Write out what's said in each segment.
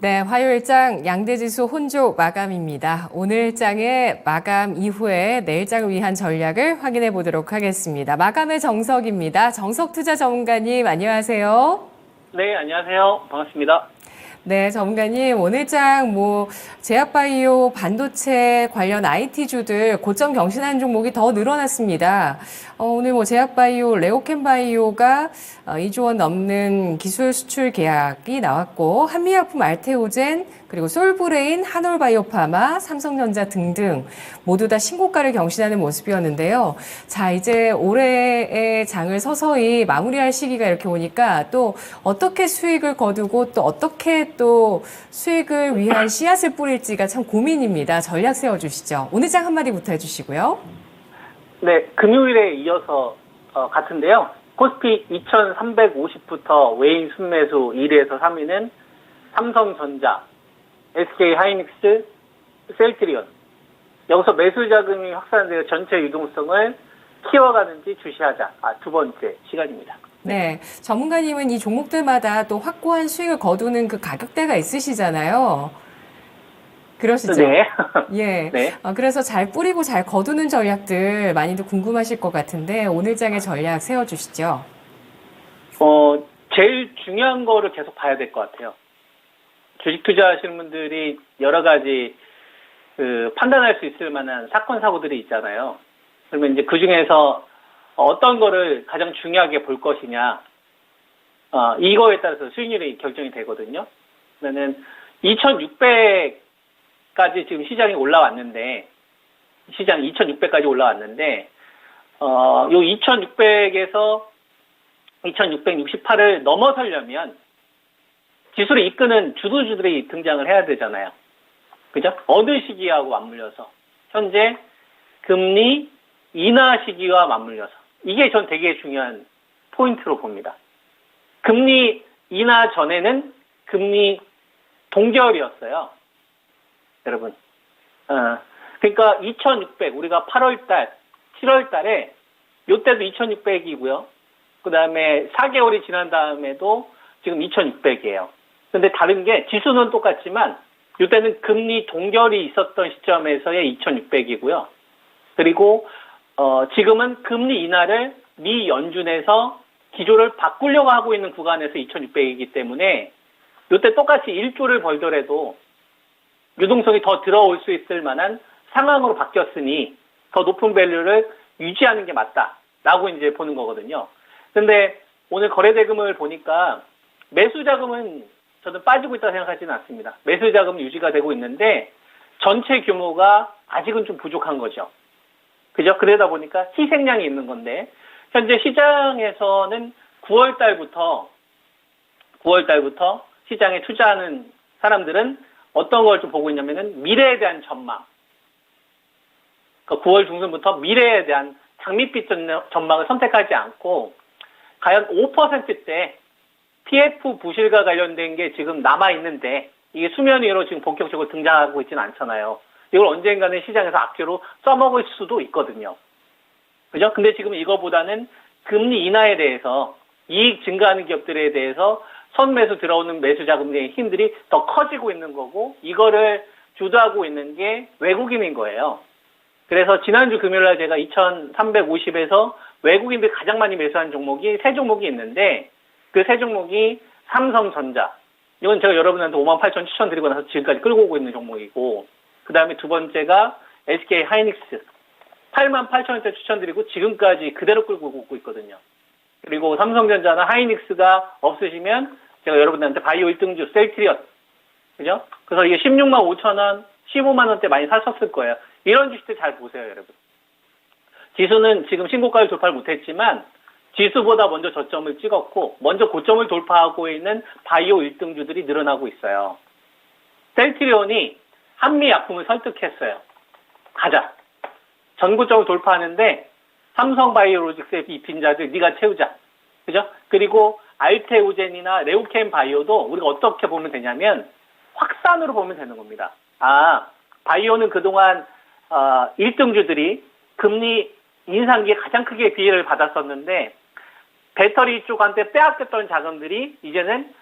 네, 화요일장 양대지수 혼조 마감입니다. 오늘장의 마감 이후에 내일장을 위한 전략을 확인해 보도록 하겠습니다. 마감의 정석입니다. 정석투자 전문가님 안녕하세요. 네, 안녕하세요. 반갑습니다. 네, 전문가님 오늘장 제약바이오 반도체 관련 IT주들 고점 경신하는 종목이 더 늘어났습니다. 오늘 제약바이오, 레오캠바이오가 2조 원 넘는 기술 수출 계약이 나왔고 한미약품 알테오젠 그리고 솔브레인, 한올바이오파마, 삼성전자 등등 모두 다 신고가를 경신하는 모습이었는데요. 자, 이제 올해의 장을 서서히 마무리할 시기가 이렇게 오니까 또 어떻게 수익을 거두고 또 어떻게 또 수익을 위한 씨앗을 뿌릴지가 참 고민입니다. 전략 세워주시죠. 오늘 장 한마디부터 해주시고요. 네, 금요일에 이어서 같은데요. 코스피 2350부터 외인 순매수 1위에서 3위는 삼성전자, SK하이닉스, 셀트리온. 여기서 매수 자금이 확산되어 전체 유동성을 키워가는지 주시하자. 두 번째 시간입니다. 네, 전문가님은 이 종목들마다 또 확고한 수익을 거두는 그 가격대가 있으시잖아요. 그러시죠? 네. 예. 네. 그래서 잘 뿌리고 잘 거두는 전략들 많이들 궁금하실 것 같은데 오늘 장의 전략 세워주시죠. 제일 중요한 거를 계속 봐야 될 것 같아요. 주식 투자하시는 분들이 여러 가지 판단할 수 있을 만한 사건 사고들이 있잖아요. 그러면 이제 그 중에서 어떤 거를 가장 중요하게 볼 것이냐, 이거에 따라서 수익률이 결정이 되거든요. 그러면은 2,600까지 지금 시장이 올라왔는데, 시장 2,600까지 올라왔는데, 요 2,600에서 2,668을 넘어서려면 지수를 이끄는 주도주들이 등장을 해야 되잖아요. 그죠? 어느 시기하고 맞물려서. 현재 금리 인하 시기와 맞물려서. 이게 전 되게 중요한 포인트로 봅니다. 금리 인하 전에는 금리 동결이었어요. 여러분. 그러니까 2,600, 우리가 8월달, 7월달에, 요때도 2,600이고요. 그 다음에 4개월이 지난 다음에도 지금 2,600이에요. 근데 다른 게 지수는 똑같지만 이때는 금리 동결이 있었던 시점에서의 2,600이고요. 그리고 지금은 금리 인하를 미 연준에서 기조를 바꾸려고 하고 있는 구간에서 2,600이기 때문에 이때 똑같이 1조를 벌더라도 유동성이 더 들어올 수 있을 만한 상황으로 바뀌었으니 더 높은 밸류를 유지하는 게 맞다라고 이제 보는 거거든요. 근데 오늘 거래대금을 보니까 매수 자금은 저는 빠지고 있다고 생각하지는 않습니다. 매수 자금 유지가 되고 있는데 전체 규모가 아직은 좀 부족한 거죠. 그죠? 그러다 보니까 희생량이 있는 건데 현재 시장에서는 9월 달부터 시장에 투자하는 사람들은 어떤 걸 좀 보고 있냐면은 미래에 대한 전망. 그러니까 9월 중순부터 미래에 대한 장밋빛 전망을 선택하지 않고 과연 5%대 PF 부실과 관련된 게 지금 남아있는데 이게 수면 위로 지금 본격적으로 등장하고 있지는 않잖아요. 이걸 언젠가는 시장에서 악재로 써먹을 수도 있거든요. 그죠? 근데 지금 이거보다는 금리 인하에 대해서 이익 증가하는 기업들에 대해서 선매수 들어오는 매수 자금의 힘들이 더 커지고 있는 거고 이거를 주도하고 있는 게 외국인인 거예요. 그래서 지난주 금요일날 제가 2,350에서 외국인들이 가장 많이 매수한 종목이 세 종목이 있는데 그 세 종목이 삼성전자. 이건 제가 여러분한테 58,000 추천드리고 나서 지금까지 끌고 오고 있는 종목이고 그 다음에 두 번째가 SK하이닉스. 88,000원대 추천드리고 지금까지 그대로 끌고 오고 있거든요. 그리고 삼성전자나 하이닉스가 없으시면 제가 여러분들한테 바이오 1등주 셀트리온. 그죠? 그래서 이게 16만 5천원, 15만 원대 많이 사셨을 거예요. 이런 주식들 잘 보세요, 여러분. 지수는 지금 신고가를 돌파를 못했지만 지수보다 먼저 저점을 찍었고 먼저 고점을 돌파하고 있는 바이오 1등주들이 늘어나고 있어요. 셀트리온이 한미약품을 설득했어요. 가자. 전고점을 돌파하는데 삼성바이오로직스의 이 빈자들 네가 채우자. 그죠? 그리고 알테오젠이나 레오캠 바이오도 우리가 어떻게 보면 되냐면 확산으로 보면 되는 겁니다. 바이오는 그동안 1등주들이 금리 인상기에 가장 크게 피해를 받았었는데 배터리 쪽한테 빼앗겼던 자금들이 이제는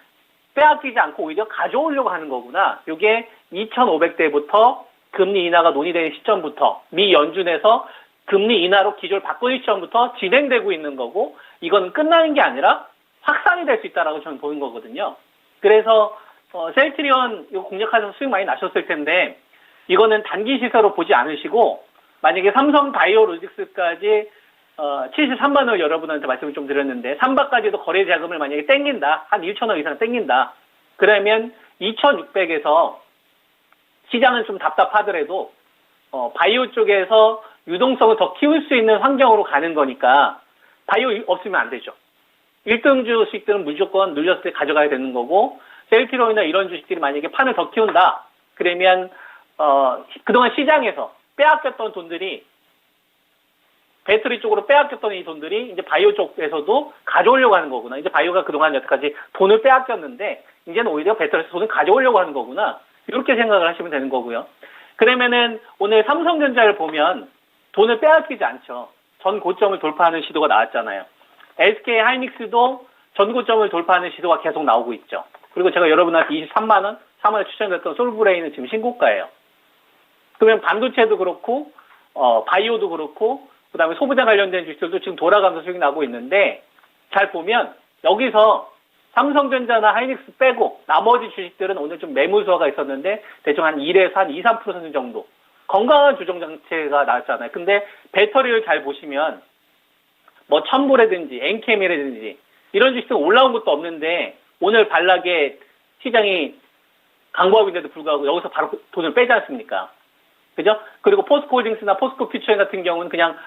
빼앗기지 않고 오히려 가져오려고 하는 거구나. 이게 2,500대부터 금리 인하가 논의되는 시점부터 미 연준에서 금리 인하로 기조를 바꾸는 시점부터 진행되고 있는 거고, 이건 끝나는 게 아니라 확산이 될 수 있다라고 저는 보는 거거든요. 그래서 셀트리온 이거 공략하셔서 수익 많이 나셨을 텐데, 이거는 단기 시세로 보지 않으시고, 만약에 삼성 바이오로직스까지 73만 원 여러분한테 말씀을 좀 드렸는데, 3바까지도 거래 자금을 만약에 땡긴다, 한 1,000억 이상 땡긴다, 그러면 2,600에서 시장은 좀 답답하더라도 바이오 쪽에서 유동성을 더 키울 수 있는 환경으로 가는 거니까 바이오 없으면 안 되죠. 1등주 주식들은 무조건 눌렸을 때 가져가야 되는 거고, 셀트리온이나 이런 주식들이 만약에 판을 더 키운다, 그러면 그동안 시장에서 빼앗겼던 돈들이, 배터리 쪽으로 빼앗겼던 이 돈들이 이제 바이오 쪽에서도 가져오려고 하는 거구나. 이제 바이오가 그동안 여태까지 돈을 빼앗겼는데 이제는 오히려 배터리에서 돈을 가져오려고 하는 거구나. 이렇게 생각을 하시면 되는 거고요. 그러면은 오늘 삼성전자를 보면 돈을 빼앗기지 않죠. 전 고점을 돌파하는 시도가 나왔잖아요. SK 하이닉스도 전 고점을 돌파하는 시도가 계속 나오고 있죠. 그리고 제가 여러분한테 23만 원, 3월에 추천드렸던 솔브레인은 지금 신고가예요. 그러면 반도체도 그렇고 바이오도 그렇고 그다음에 소비자 관련된 주식들도 지금 돌아가면서 수익이 나고 있는데, 잘 보면 여기서 삼성전자나 하이닉스 빼고 나머지 주식들은 오늘 좀 매물수가 있었는데 대충 한 1에서 한 2, 3% 정도 건강한 조정 장치가 나왔잖아요. 근데 배터리를 잘 보시면 뭐 첨보라든지 엔캠이라든지 이런 주식들은 올라온 것도 없는데 오늘 반락에 시장이 강보하고 있는데도 불구하고 여기서 바로 돈을 빼지 않습니까? 그죠? 그리고 포스코홀딩스나 포스코 퓨처 같은 경우는 그냥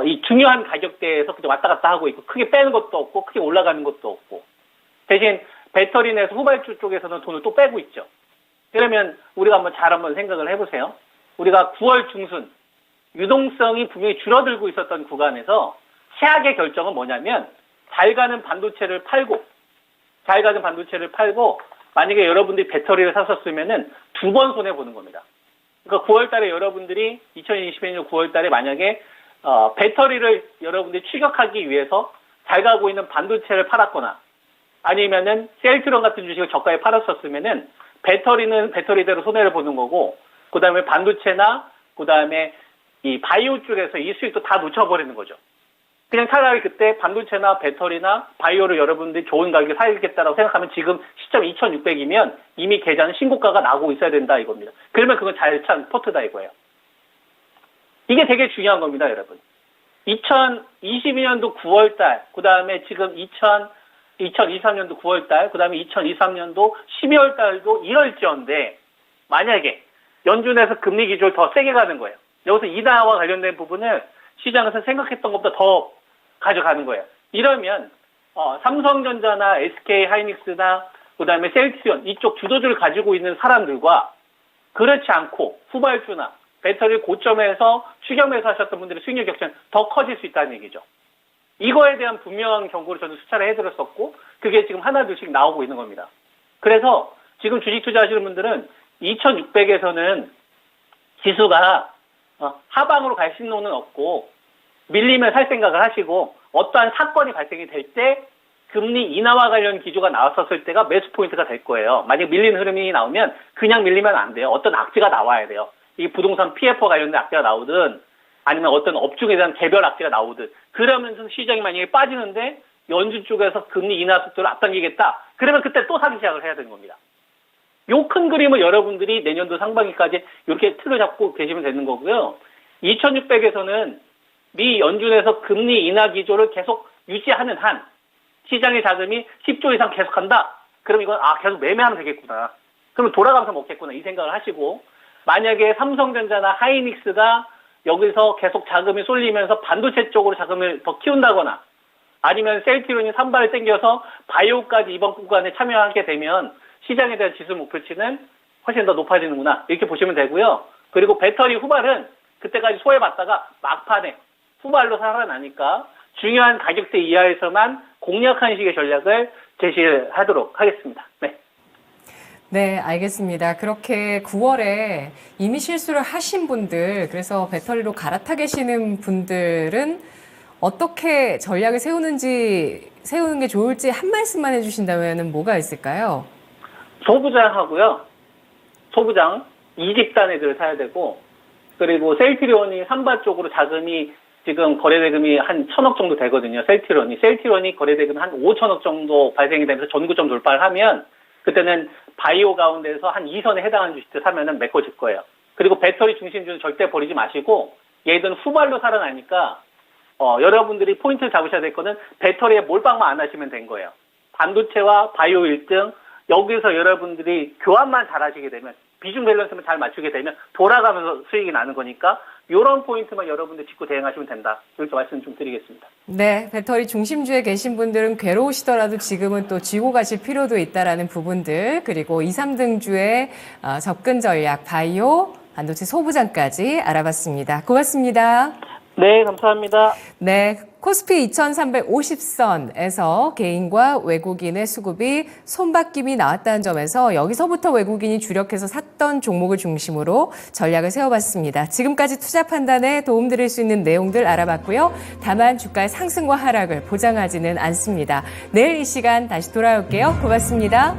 이 중요한 가격대에서 그냥 왔다 갔다 하고 있고, 크게 빼는 것도 없고 크게 올라가는 것도 없고, 대신 배터리 내에서 후발주 쪽에서는 돈을 또 빼고 있죠. 그러면 우리가 한번 생각을 해보세요. 우리가 9월 중순 유동성이 분명히 줄어들고 있었던 구간에서 최악의 결정은 뭐냐면, 잘 가는 반도체를 팔고 만약에 여러분들이 배터리를 샀었으면은 2번 손해 보는 겁니다. 그러니까 9월 달에 여러분들이 2022년 9월 달에 만약에 배터리를 여러분들이 추격하기 위해서 잘 가고 있는 반도체를 팔았거나 아니면은 셀트리온 같은 주식을 저가에 팔았었으면은 배터리는 배터리대로 손해를 보는 거고, 그다음에 반도체나 그다음에 이 바이오 쪽에서 이 수익도 다 놓쳐버리는 거죠. 그냥 차라리 그때 반도체나 배터리나 바이오를 여러분들이 좋은 가격에 사야겠다라고 생각하면 지금 시점 2,600이면 이미 계좌는 신고가가 나고 있어야 된다 이겁니다. 그러면 그건 잘 찬 포트다 이거예요. 이게 되게 중요한 겁니다, 여러분. 2022년도 9월달, 그 다음에 지금 2023년도 9월달, 그 다음에 2023년도 12월달도 이럴지언데, 만약에 연준에서 금리 기조를 더 세게 가는 거예요. 여기서 인하와 관련된 부분을 시장에서 생각했던 것보다 더 가져가는 거예요. 이러면 삼성전자나 SK 하이닉스나 그 다음에 셀트리온 이쪽 주도주를 가지고 있는 사람들과 그렇지 않고 후발주나 배터리 고점에서 추격매수 하셨던 분들의 수익률 격차는 더 커질 수 있다는 얘기죠. 이거에 대한 분명한 경고를 저는 수차례 해드렸었고, 그게 지금 하나둘씩 나오고 있는 겁니다. 그래서 지금 주식 투자하시는 분들은 2600에서는 지수가 하방으로 갈 신호는 없고 밀리면 살 생각을 하시고, 어떠한 사건이 발생이 될 때 금리 인하와 관련 기조가 나왔었을 때가 매수 포인트가 될 거예요. 만약 밀리는 흐름이 나오면 그냥 밀리면 안 돼요. 어떤 악재가 나와야 돼요. 이 부동산 PF와 관련된 악재가 나오든 아니면 어떤 업종에 대한 개별 악재가 나오든, 그러면서 시장이 만약에 빠지는데 연준 쪽에서 금리 인하 속도를 앞당기겠다, 그러면 그때 또 사기 시작을 해야 되는 겁니다. 요 큰 그림을 여러분들이 내년도 상반기까지 이렇게 틀을 잡고 계시면 되는 거고요. 2600에서는 미 연준에서 금리 인하 기조를 계속 유지하는 한 시장의 자금이 10조 이상 계속한다. 그럼 이건 계속 매매하면 되겠구나. 그러면 돌아가면서 먹겠구나 이 생각을 하시고, 만약에 삼성전자나 하이닉스가 여기서 계속 자금이 쏠리면서 반도체 쪽으로 자금을 더 키운다거나 아니면 셀트리온이 3발을 땡겨서 바이오까지 이번 구간에 참여하게 되면 시장에 대한 지수 목표치는 훨씬 더 높아지는구나 이렇게 보시면 되고요. 그리고 배터리 후발은 그때까지 소외받다가 막판에 후발로 살아나니까 중요한 가격대 이하에서만 공략하는 식의 전략을 제시하도록 하겠습니다. 네. 네, 알겠습니다. 그렇게 9월에 이미 실수를 하신 분들, 그래서 배터리로 갈아타 계시는 분들은 어떻게 전략을 세우는 게 좋을지 한 말씀만 해주신다면 뭐가 있을까요? 소부장하고요. 소부장 2집단 애들을 사야 되고, 그리고 셀트리온이 삼바 쪽으로 자금이 지금 거래대금이 한 1,000억 정도 되거든요. 셀트리온이 거래대금 한 5천억 정도 발생이 되면서 전구점 돌파를 하면 그때는 바이오 가운데서 한 2선에 해당하는 주식들 사면은 메꿔질 거예요. 그리고 배터리 중심주는 절대 버리지 마시고 얘들은 후발로 살아나니까 여러분들이 포인트를 잡으셔야 될 거는 배터리에 몰빵만 안 하시면 된 거예요. 반도체와 바이오 1등 여기서 여러분들이 교환만 잘 하시게 되면 비중 밸런스만 잘 맞추게 되면 돌아가면서 수익이 나는 거니까 이런 포인트만 여러분들 짚고 대응하시면 된다. 이렇게 말씀 좀 드리겠습니다. 네, 배터리 중심주에 계신 분들은 괴로우시더라도 지금은 또 쥐고 가실 필요도 있다라는 부분들, 그리고 2, 3등주의 접근 전략, 바이오, 반도체 소부장까지 알아봤습니다. 고맙습니다. 네, 감사합니다. 네, 코스피 2350선에서 개인과 외국인의 수급이 손바뀜이 나왔다는 점에서 여기서부터 외국인이 주력해서 샀던 종목을 중심으로 전략을 세워봤습니다. 지금까지 투자 판단에 도움드릴 수 있는 내용들 알아봤고요. 다만 주가의 상승과 하락을 보장하지는 않습니다. 내일 이 시간 다시 돌아올게요. 고맙습니다.